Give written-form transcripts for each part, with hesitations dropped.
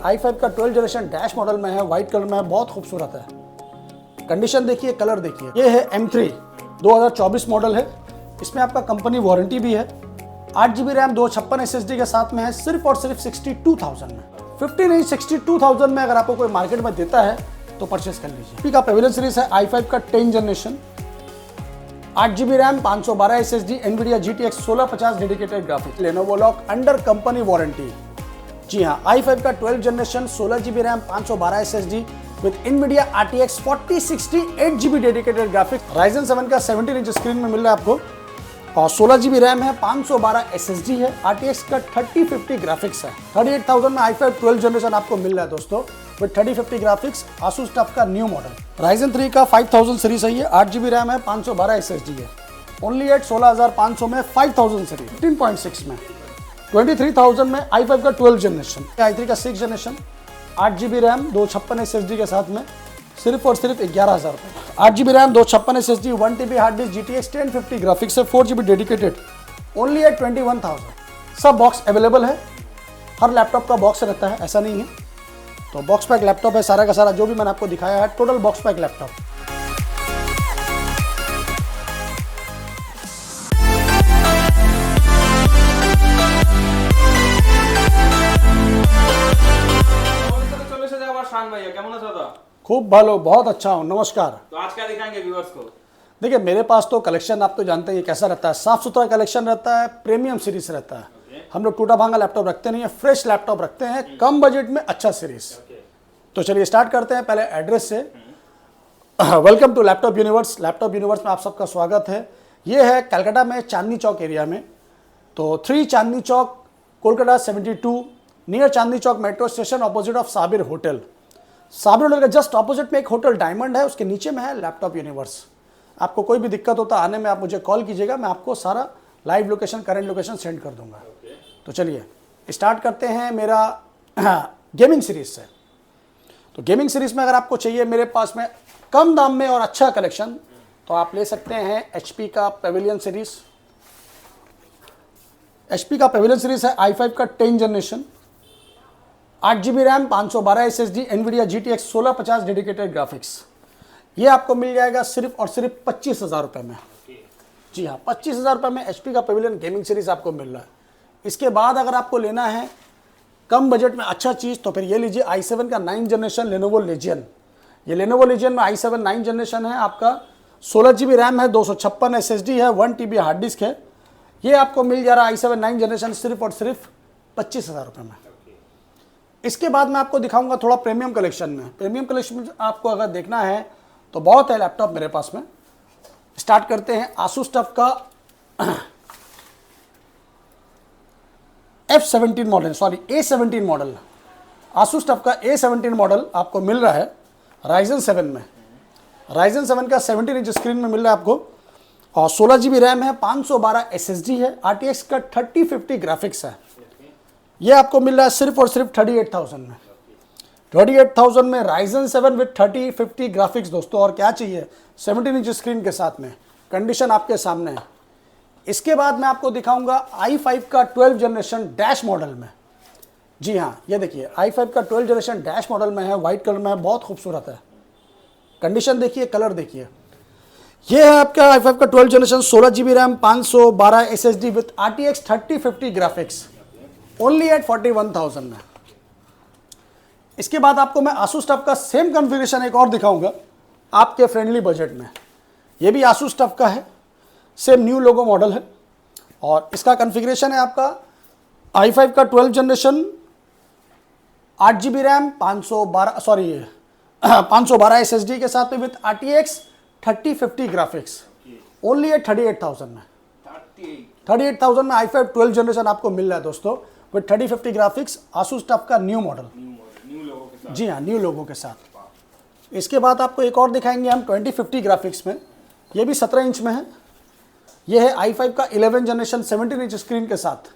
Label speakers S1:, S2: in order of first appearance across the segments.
S1: i5 का 12 generation dash model में है, व्हाइट कलर में है, बहुत खूबसूरत है। कंडीशन देखिए, कलर देखिए। ये है M3 2024 मॉडल है। इसमें आपका कंपनी वारंटी भी है। 8 GB रैम 256 SSD के साथ में है, सिर्फ और सिर्फ 62,000 में। 50 नहीं 62,000 में अगर आपको कोई मार्केट में देता है तो परचेस कर लीजिए। का पेविलियन सीरीज है i5 का 10 generation, 8 GB RAM 512 SSD, NVIDIA GTX 1650 dedicated graphics, Lenovo lock under company warranty. जी हाँ, i5 का 12 generation, 16 GB RAM 512 SSD with NVIDIA RTX 4060 8 GB dedicated graphics. Ryzen 7 का 17 इंच स्क्रीन में मिल रहा है आपको और 16 GB रैम है, 512 SSD है, RTX का 3050 ग्राफिक्स है। 38,000 में i5 12 जनरेशन आपको मिल रहा है दोस्तों विद 3050 ग्राफिक्स, आसूस टफ का न्यू मॉडल। Ryzen 3 का 5000 सीरीज है, ये 8 GB रैम है, 512 SSD है, ओनली एट 16,500 में 5000 सीरीज 15.6 में। 23,000 में i5 का 12 जनरेशन, i3 का 6 जनरेशन, 8 GB रैम 256 SSD के साथ में सिर्फ और सिर्फ 11,000 रुपये। 8 GB RAM 256 SSD, 1 TB hard disk, GTX 1050 graphics है, 4 GB डेडिकेटेड, ओनली एट 21,000। सब बॉक्स अवेलेबल है, हर लैपटॉप का बॉक्स रहता है, ऐसा नहीं है। तो बॉक्स पैक लैपटॉप है सारा का सारा, जो भी मैंने आपको दिखाया है टोटल बॉक्स पैक लैपटॉप। खूब भालो, बहुत अच्छा हूँ, नमस्कार।
S2: तो आज क्या दिखाएंगे व्यूअर्स को?
S1: देखिए मेरे पास तो कलेक्शन आप तो जानते हैं कैसा रहता है, साफ सुथरा कलेक्शन रहता है, प्रीमियम सीरीज रहता है। हम लोग टूटा भांगा लैपटॉप रखते नहीं है, फ्रेश लैपटॉप रखते हैं, कम बजट में अच्छा सीरीज। तो चलिए स्टार्ट करते हैं पहले एड्रेस से। Welcome to laptop universe. Laptop universe में आप सबका स्वागत है। ये है कलकत्ता में चांदनी चौक एरिया में, तो 3 Chandni Chowk, Kolkata 72, near Chandni Chowk metro station, opposite of Sabir hotel. Sabir hotel का जस्ट ऑपोजिट में एक होटल डायमंड है, उसके नीचे में है लैपटॉप यूनिवर्स। आपको कोई भी दिक्कत होता आने में, आप मुझे कॉल कीजिएगा, मैं आपको सारा live location, current location send कर दूंगा। तो चलिए स्टार्ट करते हैं मेरा गेमिंग सीरीज से। तो गेमिंग सीरीज में अगर आपको चाहिए मेरे पास में कम दाम में और अच्छा कलेक्शन, तो आप ले सकते हैं HP का पेविलियन सीरीज। HP का पेविलियन सीरीज है i5 का 10 generation, 8 GB RAM 512 SSD, NVIDIA GTX 1650 dedicated graphics. ये आपको मिल जाएगा सिर्फ और सिर्फ 25,000 रुपये में। जी हाँ, 25,000 रुपये में HP का पेविलियन गेमिंग सीरीज आपको मिल रहा है। इसके बाद अगर आपको लेना है कम बजट में अच्छा चीज़, तो फिर ये लीजिए i7 का 9 जनरेशन लेनोवो लेजियन। ये लेनोवो लेजियन में i7 9 जनरेशन है आपका, 16 GB रैम है, 256 SSD है, 1 TB हार्ड डिस्क है। ये आपको मिल जा रहा है i7 9 जनरेशन सिर्फ और सिर्फ 25,000 रुपये में। इसके बाद मैं आपको दिखाऊंगा थोड़ा प्रीमियम कलेक्शन में। प्रीमियम कलेक्शन में आपको अगर देखना है तो बहुत है लैपटॉप मेरे पास में। स्टार्ट करते हैं आसूस टफ का A17 मॉडल। आसूस टफ का A17 मॉडल आपको मिल रहा है Ryzen 7 में। Ryzen 7 का 17 इंच स्क्रीन में मिल रहा है आपको और 16 GB रैम है, 512 SSD है, RTX का 3050 ग्राफिक्स है। ये आपको मिल रहा है सिर्फ और सिर्फ 38,000 में। 38,000 में Ryzen 7 विद 3050 ग्राफिक्स दोस्तों, और क्या चाहिए 17 इंच स्क्रीन के साथ में। कंडीशन आपके सामने है। इसके बाद मैं आपको दिखाऊंगा i5 का 12 जनरेशन डैश मॉडल में। जी हाँ, ये देखिए i5 का 12 जनरेशन डैश मॉडल में है, व्हाइट कलर में है, बहुत खूबसूरत है। कंडीशन देखिए, कलर देखिए। ये है आपका i5 का 12 generation, 16 GB RAM, 512 SSD with RTX 3050 graphics, only at 41,000 में। इसके बाद आपको मैं आसूस टफ का सेम कॉन्फ़िगरेशन एक और दिखाऊंगा आपके फ्रेंडली बजट में। ये भी आसूस टफ का है, सेम न्यू लोगो मॉडल है और इसका कॉन्फ़िगरेशन है आपका i5 का 12 जनरेशन, 8 GB रैम, 512 SSD के साथ में with RTX 3050 graphics, only at 38,000 में। 38,000 में i5 12 जनरेशन आपको मिल रहा है दोस्तों विद 3050 ग्राफिक्स, आसूस टफ का न्यू मॉडल। जी हाँ, न्यू लोगो के साथ। इसके बाद आपको एक और दिखाएंगे हम 2050 ग्राफिक्स में। ये भी 17 इंच में है। ये है i5 का 11 जनरेशन 17 इंच स्क्रीन के साथ।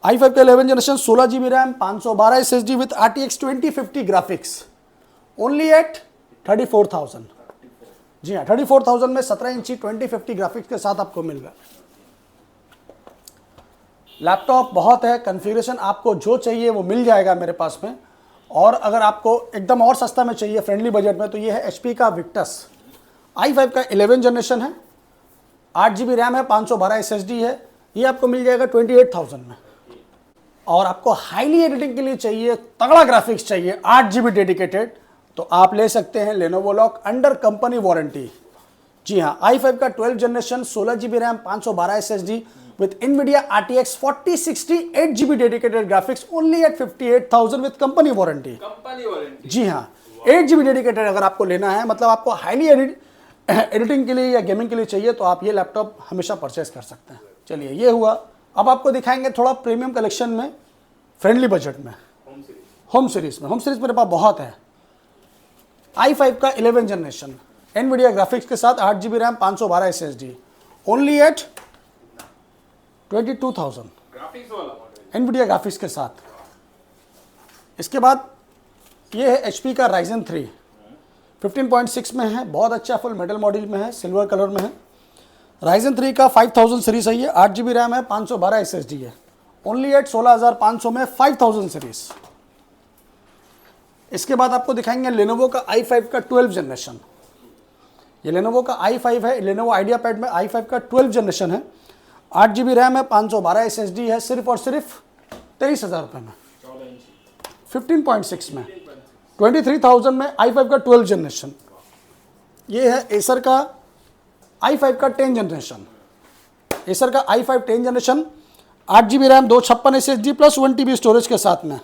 S1: i5 का 11 generation, 16 GB RAM, 512 SSD with RTX 2050 graphics, only at 34,000। जी हाँ, 34,000 में 17 इंची 2050 ग्राफिक्स के साथ आपको मिल रहा है। लैपटॉप बहुत है, कन्फिग्रेशन आपको जो चाहिए वो मिल जाएगा मेरे पास में। और अगर आपको एकदम और सस्ता में चाहिए, फ्रेंडली बजट में, तो ये है HP का विक्टस i5 का 11 जनरेशन है, 8 GB रैम है, 512 SSD है। ये आपको मिल जाएगा 28,000 में। और आपको हाईली एडिटिंग के लिए चाहिए, तगड़ा ग्राफिक्स चाहिए, 8 GB डेडिकेटेड, तो आप ले सकते हैं Lenovo Lock under company warranty. जी हाँ, i5 का 12 generation, 16 GB RAM, 512 SSD with NVIDIA RTX 4060 8 GB dedicated graphics only at 58,000 with company warranty. जी हाँ, 8 GB डेडिकेटेड अगर आपको लेना है, मतलब आपको हाईली एडिटिंग के लिए या गेमिंग के लिए चाहिए, तो आप ये लैपटॉप हमेशा परचेस कर सकते हैं। चलिए, ये हुआ। अब आपको दिखाएंगे थोड़ा प्रीमियम कलेक्शन में, फ्रेंडली बजट में, होम सीरीज में। होम सीरीज मेरे पास बहुत है। i5 का 11 जनरेशन, NVIDIA ग्राफिक्स के साथ, 8 GB RAM, 512 SSD, only at 22,000 NVIDIA graphics के साथ। इसके बाद ये है HP का Ryzen 3 15.6 में है, बहुत अच्छा फुल मेटल मॉडल में है, सिल्वर कलर में है। Ryzen 3 का 5000 सीरीज है ये, 8 GB रैम है, 512 SSD है, ओनली एट 16,500 में 5000 सीरीज। इसके बाद आपको दिखाएंगे Lenovo का i5 का 12 जनरेशन। ये Lenovo का i5 है, Lenovo IdeaPad में i5 का 12 जनरेशन है, 8 GB रैम है, 512 SSD है, सिर्फ और सिर्फ 23,000 रुपये में, 15.6 में, 23,000 में i5 का 12 जनरेशन। ये है Acer का i5 का 10 जनरेशन, Acer का i5 10 generation, 8 GB RAM, 256 SSD plus 1 TB storage के साथ में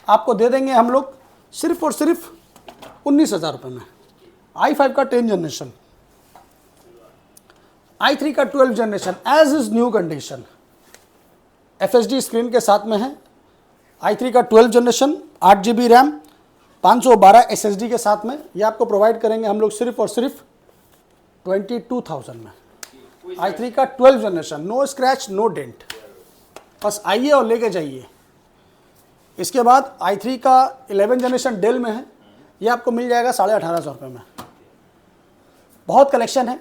S1: आपको दे देंगे हम लोग सिर्फ और सिर्फ 19,000 रुपये में। i5 का 10 जनरेशन, i3 का 12 generation as is new condition, FHD screen के साथ में है। i3 का 12 जनरेशन, 8 GB रैम, 512 SSD के साथ में, ये आपको प्रोवाइड करेंगे हम लोग सिर्फ और सिर्फ 22,000 में। i3 का 12 generation, no scratch no dent, बस आइए और लेके जाइए। इसके बाद i3 का 11 जनरेशन डेल में है, ये आपको मिल जाएगा 18,500 रुपये में। बहुत कलेक्शन है,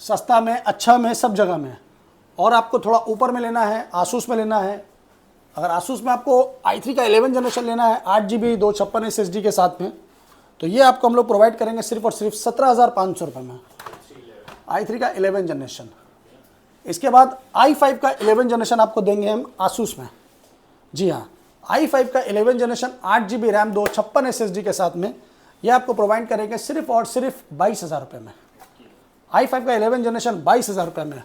S1: सस्ता में, अच्छा में, सब जगह में। और आपको थोड़ा ऊपर में लेना है, आसूस में लेना है, अगर आसूस में आपको i3 का 11 जनरेशन लेना है, 8 GB 256 SSD के साथ में, तो ये आपको हम लोग प्रोवाइड करेंगे सिर्फ और सिर्फ 17,500 रुपये में, i3 का 11 जनरेशन। इसके बाद i5 का 11 जनरेशन आपको देंगे हम आसूस में। जी हाँ, i5 का 11 जनरेशन, 8 GB रैम, 256 SSD के साथ में, ये आपको प्रोवाइड करेंगे सिर्फ और सिर्फ 22,000 रुपये में। i5 का 11 जनरेशन 22,000 रुपये में,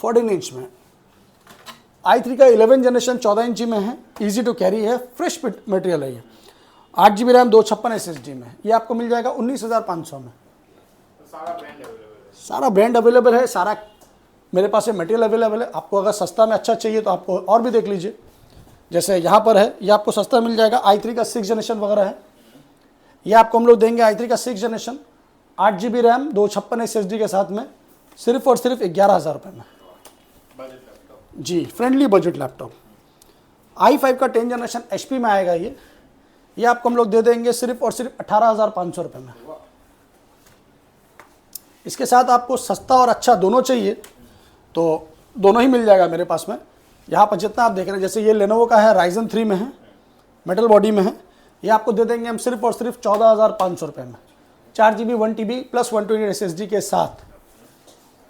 S1: 14 इंच में। i3 का 11 जनरेशन 14 इंची में है, इजी टू कैरी है, फ्रेश मटेरियल है ये, 8 GB रैम, 256 SSD में, ये आपको मिल जाएगा 19,500 में। सारा ब्रांड अवेलेबल है, सारा मेरे पास ये मटेरियल अवेलेबल है। आपको अगर सस्ता में अच्छा चाहिए तो आपको और भी देख लीजिए, जैसे यहाँ पर है, ये आपको सस्ता मिल जाएगा। i3 का 6 जनरेशन वगैरह है, ये आपको हम लोग देंगे i3 का 6 जनरेशन, 8 GB रैम, 256 SSD के साथ में, सिर्फ और सिर्फ 11,000 रुपये में। जी, फ्रेंडली बजट लैपटॉप। i5 का 10 जनरेशन HP में आएगा ये आपको हम लोग दे देंगे सिर्फ और सिर्फ 18,500 रुपये में। इसके साथ आपको सस्ता और अच्छा दोनों चाहिए तो दोनों ही मिल जाएगा मेरे पास में। यहाँ पर जितना आप देख रहे हैं, जैसे ये Lenovo का है, Ryzen 3 में है, मेटल बॉडी में है, ये आपको दे देंगे हम सिर्फ और सिर्फ 14,500 रुपये में, 4 GB 1 TB प्लस 128 SSD के साथ।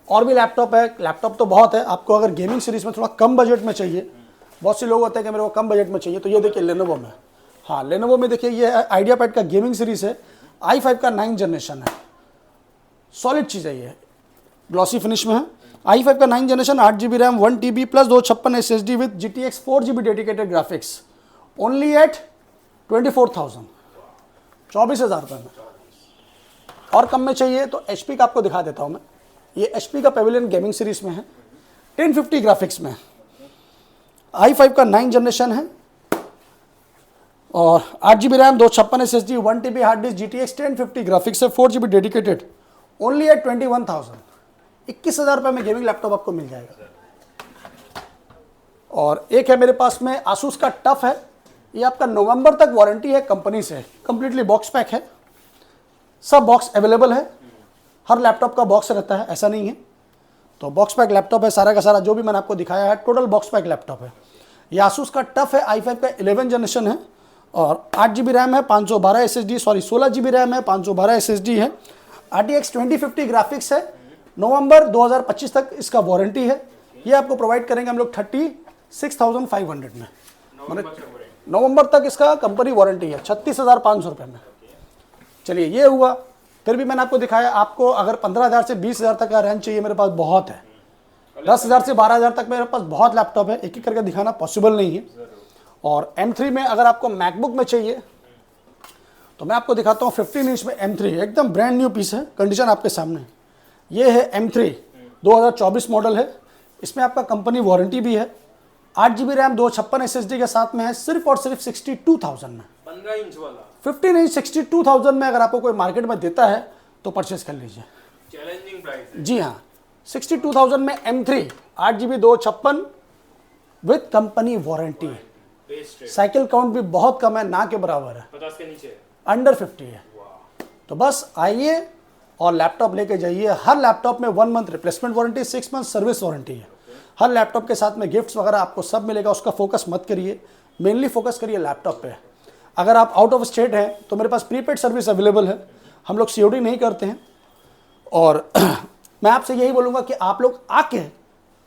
S1: और भी लैपटॉप है, लैपटॉप तो बहुत है। आपको अगर गेमिंग सीरीज में थोड़ा कम बजट में चाहिए, बहुत से लोग होते हैं कि मेरे को कम बजट में चाहिए, तो ये देखिए Lenovo में, हाँ Lenovo में देखिए ये IdeaPad का गेमिंग सीरीज है, i5 का 9 जनरेशन है, सॉलिड चीज़ है ये, ग्लॉसी फिनिश में है। i5 का 9 generation, 8 GB RAM, 1 TB plus 256 SSD विद GTX 4 GB dedicated graphics, only at 24,000, 24,000 रुपये में। और कम में चाहिए तो HP का आपको दिखा देता हूँ मैं, ये HP का पेविलियन गेमिंग सीरीज में है, 1050 ग्राफिक्स में, i5 का 9 जनरेशन है और 8 GB RAM, 256 SSD, 1 TB hard disk, GTX 1050 graphics है, 4 GB डेडिकेटेड, ओनली एट 21,000, 21,000 रुपये में गेमिंग लैपटॉप आपको मिल जाएगा। और एक है मेरे पास में आसूस का टफ है, ये आपका नवंबर तक वारंटी है कंपनी से, कंप्लीटली बॉक्स पैक है, सब बॉक्स अवेलेबल है, हर लैपटॉप का बॉक्स रहता है, ऐसा नहीं है। तो बॉक्स पैक लैपटॉप है सारा का सारा, जो भी मैंने आपको दिखाया है टोटल बॉक्स पैक लैपटॉप है। ये आसूस का टफ है, i5 का 11 जनरेशन है और 8 GB रैम है, 512 SSD, सॉरी 16 GB रैम है, 512 SSD है, RTX 2050 ग्राफिक्स है। नवंबर 2025 तक इसका वारंटी है। ये आपको प्रोवाइड करेंगे हम लोग 36,500 में, नवंबर तक इसका कंपनी वारंटी है 36,500 रुपये में। चलिए ये हुआ। फिर भी मैंने आपको दिखाया, आपको अगर 15,000 से 20,000 तक का रेंज चाहिए मेरे पास बहुत है, 10,000 से 12,000 तक मेरे पास बहुत लैपटॉप है, एक एक करके दिखाना पॉसिबल नहीं है। और M3 में अगर आपको मैकबुक में चाहिए तो मैं आपको दिखाता हूँ 15 इंच में M3, एकदम ब्रांड न्यू पीस है, कंडीशन आपके सामने। ये है M3 2024 मॉडल है, इसमें आपका कंपनी वारंटी भी है। 8 GB रैम 256 SSD के साथ में है, सिर्फ और सिर्फ 62,000 में।
S2: 15 इंच वाला
S1: 15 इंच 62,000 में अगर आपको कोई मार्केट में देता है तो परचेस कर लीजिए।
S2: चैलेंजिंग प्राइस है।
S1: जी हाँ, 62,000 में M3 8 GB 256 with company warranty. Cycle count भी बहुत कम है, ना के बराबर है,
S2: 50 के नीचे,
S1: अंडर 50 है। तो बस आइए और लैपटॉप लेके जाइए। हर लैपटॉप में 1 month replacement warranty, 6 month service warranty है। हर लैपटॉप के साथ में गिफ्ट्स वगैरह आपको सब मिलेगा, उसका फोकस मत करिए, मेनली फोकस करिए लैपटॉप पे। अगर आप आउट ऑफ स्टेट हैं तो मेरे पास प्रीपेड सर्विस अवेलेबल है, हम लोग COD नहीं करते हैं। और मैं आपसे यही बोलूँगा कि आप लोग आके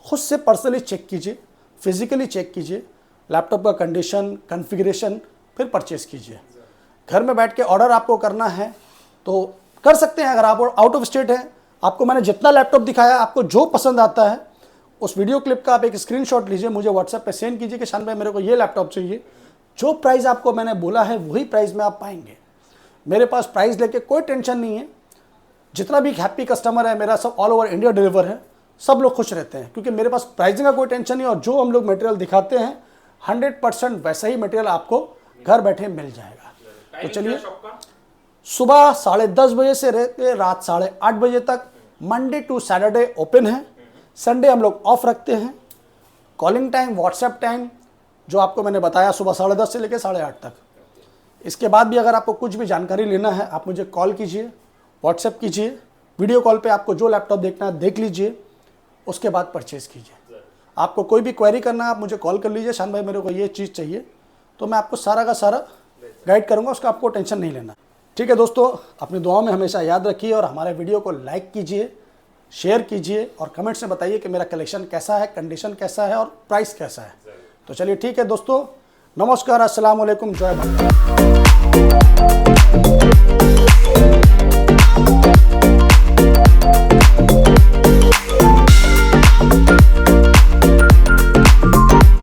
S1: खुद से पर्सनली चेक कीजिए, फिजिकली चेक कीजिए लैपटॉप का कंडीशन, कॉन्फ़िगरेशन, फिर परचेस कीजिए। घर में बैठ के ऑर्डर आपको करना है तो कर सकते हैं। अगर आप आउट ऑफ स्टेट हैं, आपको मैंने जितना लैपटॉप दिखाया, आपको जो पसंद आता है उस वीडियो क्लिप का आप एक स्क्रीनशॉट लीजिए, मुझे व्हाट्सएप पे सेंड कीजिए कि शान भाई मेरे को ये लैपटॉप चाहिए। जो प्राइस आपको मैंने बोला है वही प्राइस में आप पाएंगे। मेरे पास प्राइस लेके कोई टेंशन नहीं है। जितना भी हैप्पी कस्टमर है मेरा, सब ऑल ओवर इंडिया डिलीवर है, सब लोग खुश रहते हैं क्योंकि मेरे पास प्राइसिंग का कोई टेंशन नहीं। और जो हम लोग मटेरियल दिखाते हैं 100% वैसा ही मटेरियल आपको घर बैठे मिल जाएगा। तो चलिए, सुबह 10:30 बजे से रहते रात 8:30 बजे तक, मंडे टू सैटरडे ओपन है, संडे हम लोग ऑफ रखते हैं। कॉलिंग टाइम, व्हाट्सएप टाइम जो आपको मैंने बताया, सुबह 10:30 से लेकर 8:30 तक। इसके बाद भी अगर आपको कुछ भी जानकारी लेना है आप मुझे कॉल कीजिए, व्हाट्सएप कीजिए, वीडियो कॉल पे आपको जो लैपटॉप देखना है देख लीजिए, उसके बाद परचेज़ कीजिए। आपको कोई भी क्वेरी करना है आप मुझे कॉल कर लीजिए, शान भाई मेरे को ये चीज़ चाहिए, तो मैं आपको सारा का सारा गाइड करूँगा, उसका आपको टेंशन नहीं लेना। ठीक है दोस्तों, अपनी दुआओं में हमेशा याद रखिए और हमारे वीडियो को लाइक कीजिए, शेयर कीजिए और कमेंट्स में बताइए कि मेरा कलेक्शन कैसा है, कंडीशन कैसा है और प्राइस कैसा है। तो चलिए ठीक है दोस्तों, नमस्कार, अस्सलाम वालेकुम, जय भारत।